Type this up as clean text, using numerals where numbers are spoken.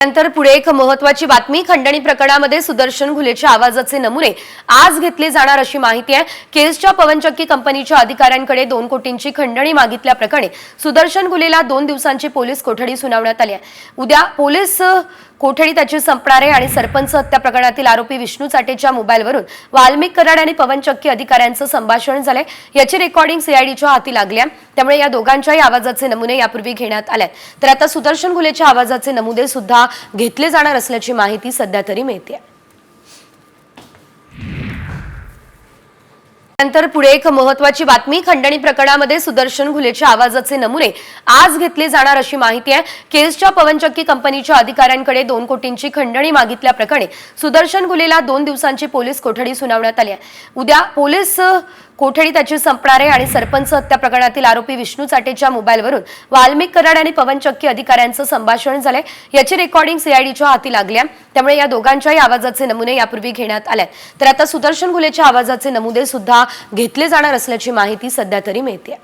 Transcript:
नंतर पुढे एक महत्त्वाची बातमी खंडणी प्रकरणामध्ये सुदर्शन घुलेच्या आवाजाचे नमुने आज घेतले जाणार अशी माहिती आहे। केसच्या पवनचक्की कंपनीच्या अधिकाऱ्यांकडे 2 कोटींची खंडणी मागितल्या प्रकरणी सुदर्शन घुलेला 2 दिवसांची पोलीस कोठडी सुनावण्यात आली आहे। उद्या पोलीस कोठडी त्याची संपणार आहे आणि सरपंच हत्या प्रकरणातील आरोपी विष्णू चाटेच्या मोबाईलवरून वाल्मिक कराड आणि पवनचक्की अधिकाऱ्यांचं संभाषण झालंय। याची रेकॉर्डिंग सीआयडीच्या हाती लागली आहे। त्यामुळे या दोघांच्याही आवाजाचे नमुने यापूर्वी घेण्यात आले। तर आता सुदर्शन घुलेच्या आवाजाचे नमुने सुद्धा घेतले जाणार असल्याची माहिती सध्या तरी मिळते। नंतर पुढे एक महत्त्वाची बातमी खंडणी प्रकरणामध्ये सुदर्शन घुलेच्या आवाजाचे नमुने आज घेतले जाणार अशी माहिती आहे। केसच्या पवनचक्की कंपनीच्या अधिकाऱ्यांकडे 2 कोटींची खंडणी मागितल्या प्रकरणी सुदर्शन घुलेला 2 दिवसांची पोलीस कोठडी सुनावण्यात आली आहे। उद्या पोलीस कोठडी त्याची संपणार आहे आणि सरपंच हत्या प्रकरणातील आरोपी विष्णू चाटेच्या मोबाईलवरून वाल्मिक कराड आणि पवनचक्की अधिकाऱ्यांचं संभाषण झालंय। याची रेकॉर्डिंग सीआयडीच्या हाती लागली आहे। त्यामुळे या दोघांच्याही आवाजाचे नमुने यापूर्वी घेण्यात आले। तर आता सुदर्शन घुलेच्या आवाजाचे नमुने सुद्धा घेतले जाणार असल्याची माहिती सध्या तरी मिळते।